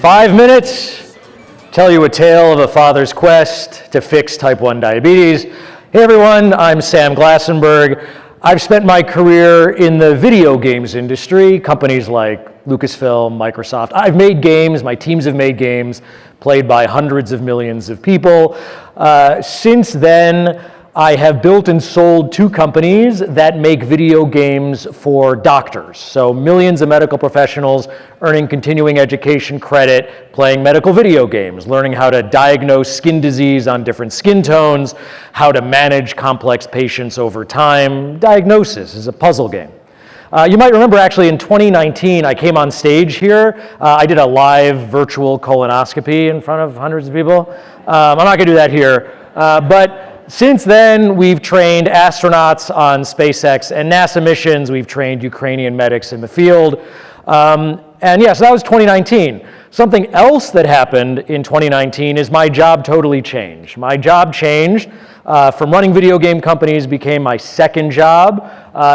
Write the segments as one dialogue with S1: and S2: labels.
S1: 5 minutes, tell you a tale of a father's quest to fix type 1 diabetes. Hey everyone, I'm Sam Glassenberg. I've spent my career in the video games industry, companies like Lucasfilm, Microsoft. I've made games, my teams have made games played by hundreds of millions of people. Since then, I have built and sold 2 companies that make video games for doctors. So millions of medical professionals earning continuing education credit, playing medical video games, learning how to diagnose skin disease on different skin tones, how to manage complex patients over time. Diagnosis is a puzzle game. You might remember actually in 2019, I came on stage here. I did a live virtual colonoscopy in front of hundreds of people. I'm not gonna do that here, but since then, we've trained astronauts on SpaceX and NASA missions. We've trained Ukrainian medics in the field. And yeah, so that was 2019. Something else that happened in 2019 is my job totally changed. My job changed from running video game companies, became my second job.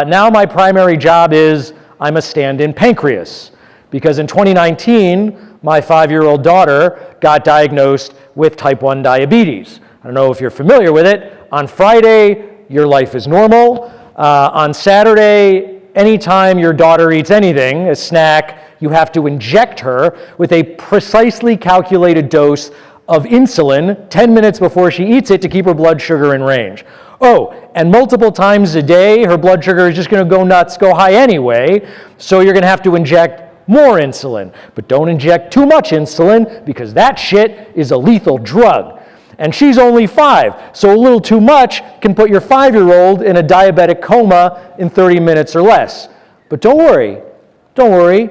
S1: Now my primary job is I'm a stand-in pancreas. Because in 2019, my 5-year-old daughter got diagnosed with type 1 diabetes. I don't know if you're familiar with it. On Friday, your life is normal. On Saturday, anytime your daughter eats anything, a snack, you have to inject her with a precisely calculated dose of insulin 10 minutes before she eats it to keep her blood sugar in range. Oh, and multiple times a day, her blood sugar is just gonna go nuts, go high anyway, so you're gonna have to inject more insulin. But don't inject too much insulin because that shit is a lethal drug. And she's only 5, so a little too much can put your 5-year-old in a diabetic coma in 30 minutes or less. But don't worry.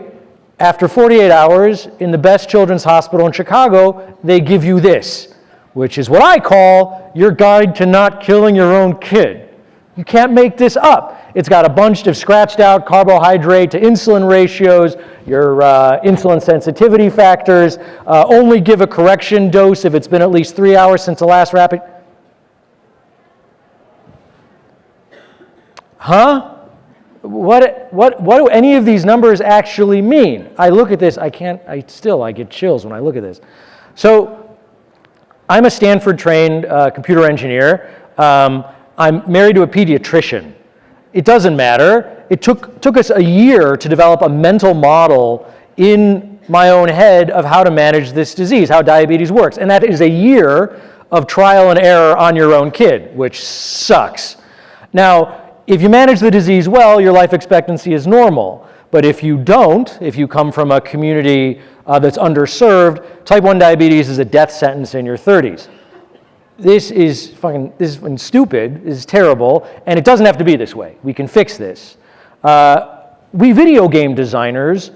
S1: After 48 hours, in the best children's hospital in Chicago, they give you this, which is what I call your guide to not killing your own kid. You can't make this up. It's got a bunch of scratched out carbohydrate to insulin ratios, your insulin sensitivity factors, only give a correction dose if it's been at least 3 hours since the last rapid. Huh? What do any of these numbers actually mean? I look at this, I get chills when I look at this. So I'm a Stanford-trained computer engineer. I'm married to a pediatrician. It doesn't matter. It took us a year to develop a mental model in my own head of how to manage this disease, how diabetes works. And that is a year of trial and error on your own kid, which sucks. Now, if you manage the disease well, your life expectancy is normal. But if you don't, if you come from a community that's underserved, type 1 diabetes is a death sentence in your 30s. This is fucking stupid, this is terrible, and it doesn't have to be this way. We can fix this. We video game designers,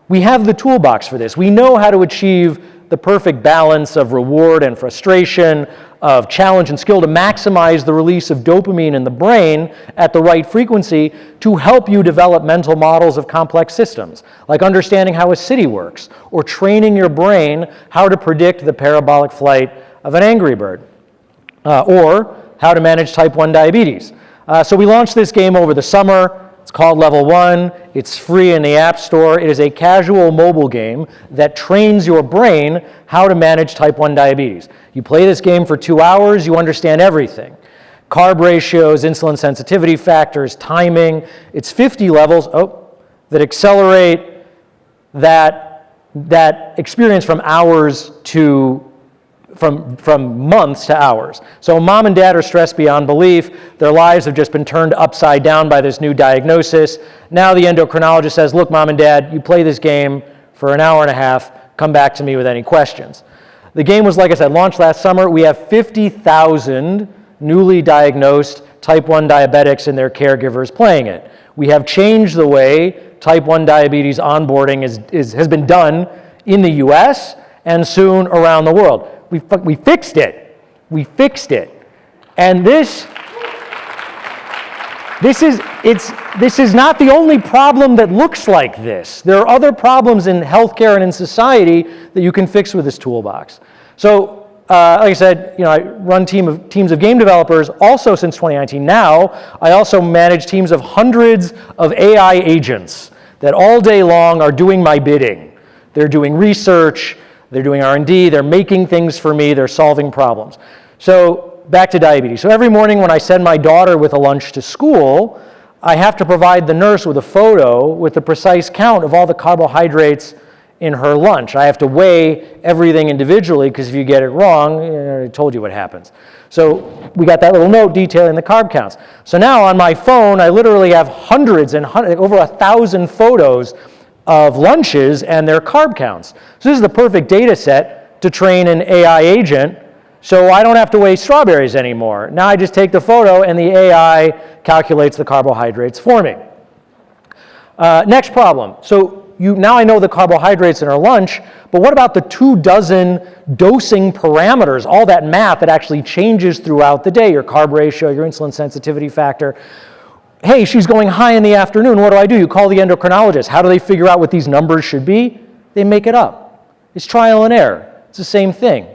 S1: we have the toolbox for this. We know how to achieve the perfect balance of reward and frustration, of challenge and skill to maximize the release of dopamine in the brain at the right frequency to help you develop mental models of complex systems, like understanding how a city works, or training your brain how to predict the parabolic flight of an angry bird. Or how to manage type 1 diabetes. So we launched this game over the summer. It's called Level 1. It's free in the App Store. It is a casual mobile game that trains your brain how to manage type 1 diabetes. You play this game for 2 hours, you understand everything. Carb ratios, insulin sensitivity factors, timing. It's 50 levels that accelerate that experience from hours to from months to hours. So mom and dad are stressed beyond belief. Their lives have just been turned upside down by this new diagnosis. Now the endocrinologist says, look, mom and dad, you play this game for an hour and a half. Come back to me with any questions. The game was, like I said, launched last summer. We have 50,000 newly diagnosed type 1 diabetics and their caregivers playing it. We have changed the way type 1 diabetes onboarding has been done in the US and soon around the world. We fixed it. We fixed it. And this is not the only problem that looks like this. There are other problems in healthcare and in society that you can fix with this toolbox. So, like I said, I run teams of game developers also since 2019. Now, I also manage teams of hundreds of AI agents that all day long are doing my bidding. They're doing research, they're doing R&D, they're making things for me, they're solving problems. So back to diabetes. So every morning when I send my daughter with a lunch to school, I have to provide the nurse with a photo with the precise count of all the carbohydrates in her lunch. I have to weigh everything individually, because if you get it wrong, I told you what happens. So we got that little note detailing the carb counts. So now on my phone, I literally have hundreds and hundreds, over 1,000 photos of lunches and their carb counts. So this is the perfect data set to train an AI agent, so I don't have to weigh strawberries anymore. Now I just take the photo and the AI calculates the carbohydrates for me. Next problem. So now I know the carbohydrates in our lunch, but what about the 24 dosing parameters, all that math that actually changes throughout the day, your carb ratio, your insulin sensitivity factor? Hey, she's going high in the afternoon, what do? You call the endocrinologist. How do they figure out what these numbers should be? They make it up. It's trial and error. It's the same thing.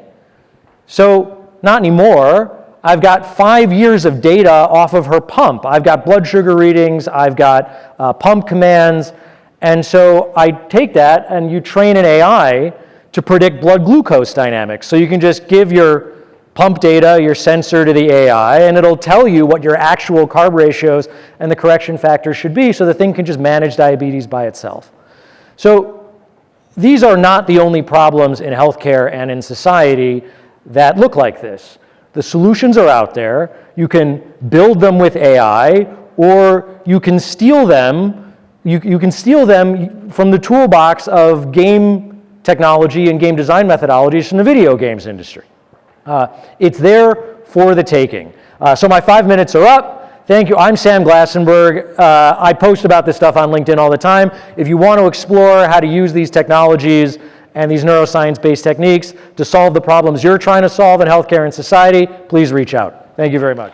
S1: So not anymore. I've got 5 years of data off of her pump. I've got blood sugar readings, I've got pump commands, and so I take that and you train an AI to predict blood glucose dynamics. So you can just give your pump data, your sensor to the AI, and it'll tell you what your actual carb ratios and the correction factors should be, so the thing can just manage diabetes by itself. So these are not the only problems in healthcare and in society that look like this. The solutions are out there. You can build them with AI, or you can steal them. You can steal them from the toolbox of game technology and game design methodologies from the video games industry. It's there for the taking. So my 5 minutes are up. Thank you. I'm Sam Glassenberg. I post about this stuff on LinkedIn all the time. If you want to explore how to use these technologies and these neuroscience-based techniques to solve the problems you're trying to solve in healthcare and society, please reach out. Thank you very much.